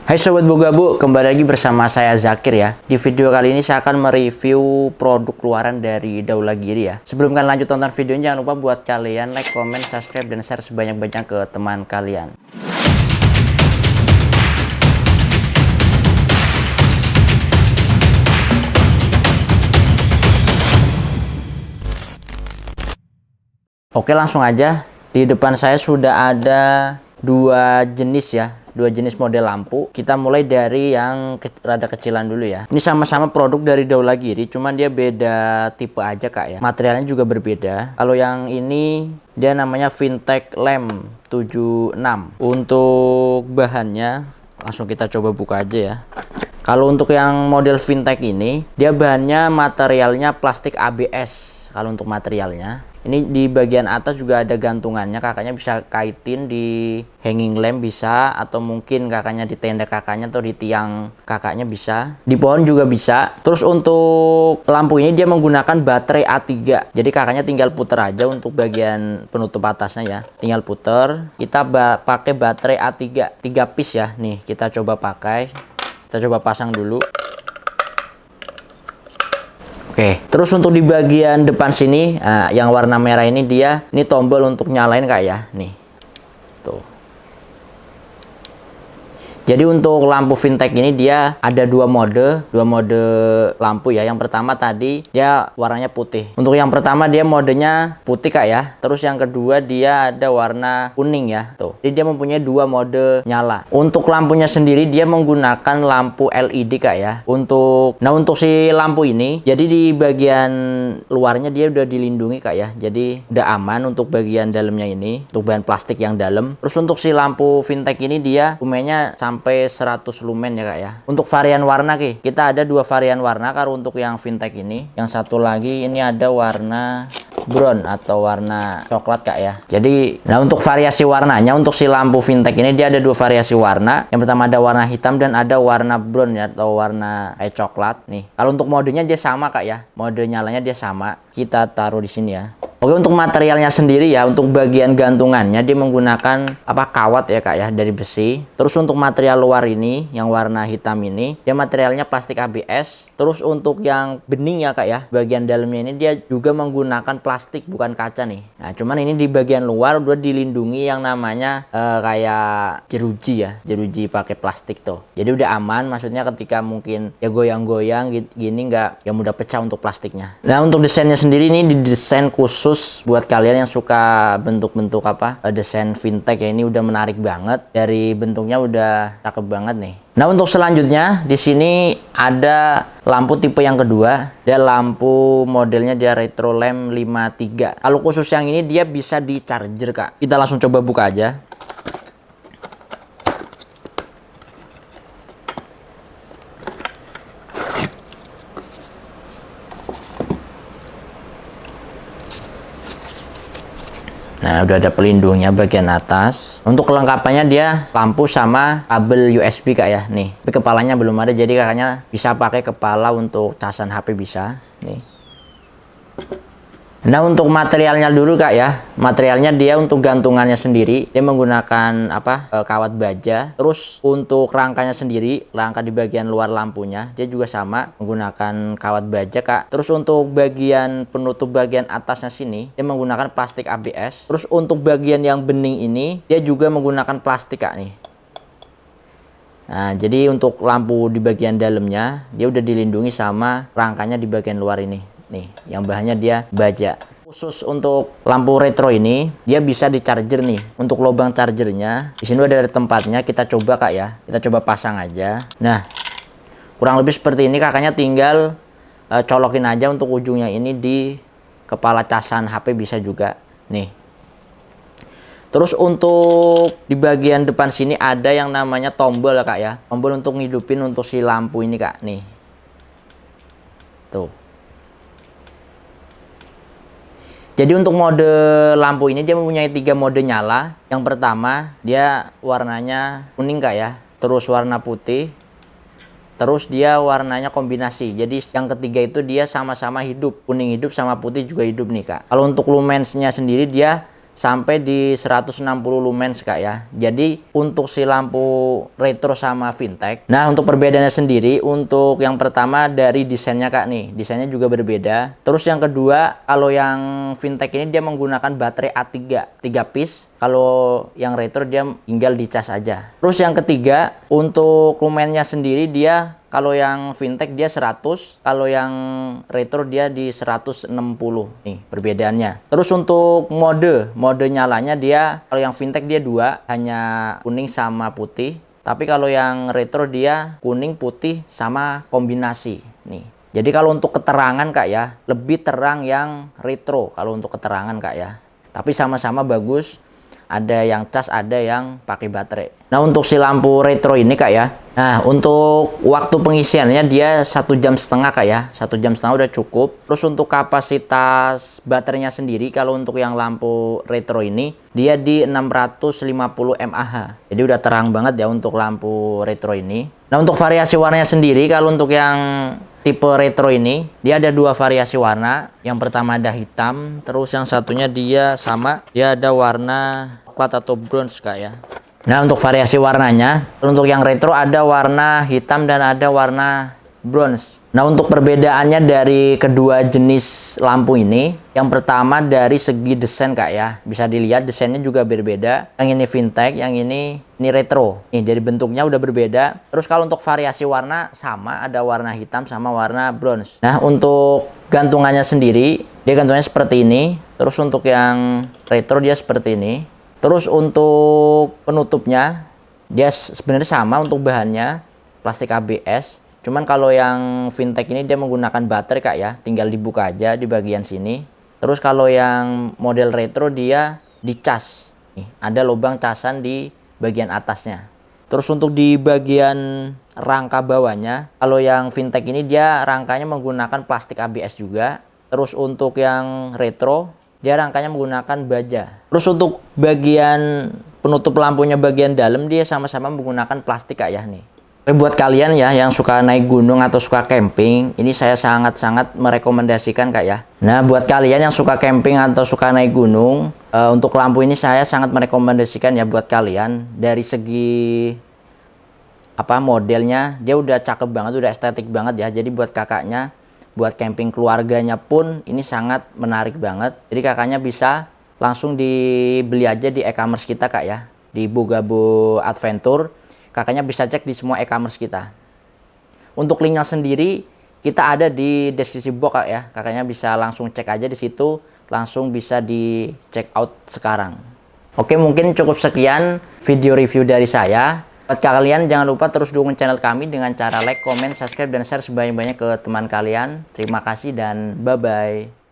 Hai Sobat Bogabu, kembali lagi bersama saya Zakir ya. Di video kali ini saya akan mereview produk luaran dari Daulagiri ya. Sebelum kalian lanjut tonton videonya, jangan lupa buat kalian like, comment, subscribe, dan share sebanyak-banyaknya ke teman kalian. Oke, langsung aja. Di depan saya sudah ada dua jenis ya. Dua jenis model lampu. Kita mulai dari yang rada kecilan dulu ya. Ini sama-sama produk dari Daulagiri, cuman dia beda tipe aja kak ya. Materialnya juga berbeda. Kalau yang ini dia namanya Vintech Lamp 76. Untuk bahannya langsung kita coba buka aja ya. Kalau untuk yang model Vintech ini, dia bahannya materialnya plastik ABS. Kalau untuk materialnya, ini di bagian atas juga ada gantungannya, kakaknya bisa kaitin di hanging lamp bisa, atau mungkin kakaknya di tenda kakaknya atau di tiang kakaknya bisa, di pohon juga bisa. Terus untuk lampu ini dia menggunakan baterai A3, jadi kakaknya tinggal puter aja untuk bagian penutup atasnya ya, tinggal puter. Kita pakai baterai A3 3 piece ya. Nih kita coba pakai, kita coba pasang dulu. Oke, terus untuk di bagian depan sini, yang warna merah ini ini tombol untuk nyalain kak ya, nih, tuh. Jadi untuk lampu Vintech ini dia ada dua mode lampu ya. Yang pertama tadi dia warnanya putih. Untuk yang pertama dia modenya putih kak ya. Terus yang kedua dia ada warna kuning ya, tuh. Jadi dia mempunyai dua mode nyala. Untuk lampunya sendiri dia menggunakan lampu LED kak ya. Untuk si lampu ini, jadi di bagian luarnya dia udah dilindungi kak ya. Jadi udah aman untuk bagian dalamnya ini, untuk bahan plastik yang dalam. Terus untuk si lampu Vintech ini dia lumennya sampai 100 lumen ya kak ya. Untuk varian warna kita ada dua varian warna kalau untuk yang Vintech ini. Yang satu lagi ini ada warna brown atau warna coklat kak ya. Jadi untuk variasi warnanya, untuk si lampu Vintech ini dia ada dua variasi warna. Yang pertama ada warna hitam dan ada warna brown ya, atau warna kayak coklat nih. Kalau untuk modenya dia sama kak ya, mode nyalanya dia sama. Kita taruh di sini ya. Oke, untuk materialnya sendiri ya, untuk bagian gantungannya dia menggunakan kawat ya kak ya, dari besi. Terus untuk material luar ini yang warna hitam ini dia materialnya plastik ABS. Terus untuk yang bening ya kak ya, bagian dalamnya ini dia juga menggunakan plastik bukan kaca nih. Nah cuman ini di bagian luar udah dilindungi yang namanya kayak jeruji ya, jeruji pakai plastik tuh. Jadi udah aman, maksudnya ketika mungkin ya goyang-goyang gini nggak mudah pecah untuk plastiknya. Nah untuk desainnya sendiri ini didesain khusus buat kalian yang suka bentuk-bentuk desain Vintech ya. Ini udah menarik banget, dari bentuknya udah cakep banget nih. Nah untuk selanjutnya di sini ada lampu tipe yang kedua. Dia lampu modelnya dia Retro Lamp 53. Kalau khusus yang ini dia bisa di charger kak. Kita langsung coba buka aja. Nah, udah ada pelindungnya bagian atas. Untuk kelengkapannya dia lampu sama kabel USB kak ya. Nih, tapi kepalanya belum ada, jadi kakaknya bisa pakai kepala untuk casan HP bisa. Nih. Nah untuk materialnya dulu kak ya, materialnya dia untuk gantungannya sendiri dia menggunakan kawat baja. Terus untuk rangkanya sendiri, rangka di bagian luar lampunya dia juga sama menggunakan kawat baja kak. Terus untuk bagian penutup bagian atasnya sini dia menggunakan plastik ABS. Terus untuk bagian yang bening ini dia juga menggunakan plastik kak nih. Nah jadi untuk lampu di bagian dalamnya dia udah dilindungi sama rangkanya di bagian luar ini. Nih, yang bahannya dia baja. Khusus untuk lampu retro ini, dia bisa di charger nih. Untuk lubang chargernya, di sini ada tempatnya. Kita coba kak ya, kita coba pasang aja. Nah, kurang lebih seperti ini. Kakaknya tinggal colokin aja untuk ujungnya ini di kepala casan HP bisa juga. Nih. Terus untuk di bagian depan sini ada yang namanya tombol kak ya. Tombol untuk ngidupin untuk si lampu ini kak. Nih. Tuh. Jadi untuk mode lampu ini dia mempunyai 3 mode nyala. Yang pertama dia warnanya kuning kak ya, terus warna putih, terus dia warnanya kombinasi. Jadi yang ketiga itu dia sama-sama hidup, kuning hidup sama putih juga hidup nih kak. Kalau untuk lumensnya sendiri dia sampai di 160 lumens kak ya. Jadi untuk si lampu retro sama fintech, nah untuk perbedaannya sendiri, untuk yang pertama dari desainnya kak nih, desainnya juga berbeda. Terus yang kedua, kalau yang fintech ini dia menggunakan baterai A3 3 piece, kalau yang retro dia tinggal dicas aja. Terus yang ketiga, untuk lumennya sendiri dia, kalau yang fintech dia 100, kalau yang retro dia di 160. Nih perbedaannya. Terus untuk mode nyalanya dia, kalau yang fintech dia dua, hanya kuning sama putih. Tapi kalau yang retro dia kuning, putih, sama kombinasi. Nih. Jadi kalau untuk keterangan kak ya, lebih terang yang retro kalau untuk keterangan kak ya. Tapi sama-sama bagus. Ada yang cas, ada yang pakai baterai. Nah untuk si lampu retro ini kak ya, nah untuk waktu pengisiannya dia 1,5 jam kak ya, 1,5 jam udah cukup. Terus untuk kapasitas baterainya sendiri, kalau untuk yang lampu retro ini dia di 650 mAh. Jadi udah terang banget ya untuk lampu retro ini. Nah untuk variasi warnanya sendiri, kalau untuk yang tipe retro ini dia ada dua variasi warna. Yang pertama ada hitam, terus yang satunya dia sama, dia ada warna plat atau bronze kak ya. Nah untuk variasi warnanya, untuk yang retro ada warna hitam dan ada warna bronze. Nah untuk perbedaannya dari kedua jenis lampu ini, yang pertama dari segi desain kak ya, bisa dilihat desainnya juga berbeda. Yang ini fintech, yang ini retro. Nih dari bentuknya udah berbeda. Terus kalau untuk variasi warna sama, ada warna hitam sama warna bronze. Nah untuk gantungannya sendiri, dia gantungnya seperti ini. Terus untuk yang retro dia seperti ini. Terus untuk penutupnya dia sebenarnya sama untuk bahannya, plastik ABS. Cuman kalau yang fintech ini dia menggunakan baterai kak ya, tinggal dibuka aja di bagian sini. Terus kalau yang model retro dia dicas. Nih, ada lubang casan di bagian atasnya. Terus untuk di bagian rangka bawahnya, kalau yang fintech ini dia rangkanya menggunakan plastik ABS juga. Terus untuk yang retro dia rangkanya menggunakan baja. Terus untuk bagian penutup lampunya bagian dalam dia sama-sama menggunakan plastik kak ya nih. Buat kalian ya yang suka naik gunung atau suka camping, ini saya sangat-sangat merekomendasikan kak ya. Nah buat kalian yang suka camping atau suka naik gunung, untuk lampu ini saya sangat merekomendasikan ya buat kalian. Dari segi modelnya dia udah cakep banget, udah estetik banget ya. Jadi buat kakaknya, buat camping keluarganya pun ini sangat menarik banget. Jadi kakaknya bisa langsung dibeli aja di e-commerce kita kak ya, di Bogabo Adventure. Kakaknya bisa cek di semua e-commerce kita. Untuk linknya sendiri kita ada di deskripsi box kak ya. Kakaknya bisa langsung cek aja di situ, langsung bisa di check out sekarang. Oke, mungkin cukup sekian video review dari saya. Buat kalian jangan lupa terus dukung channel kami dengan cara like, comment, subscribe, dan share sebanyak-banyak ke teman kalian. Terima kasih dan bye-bye.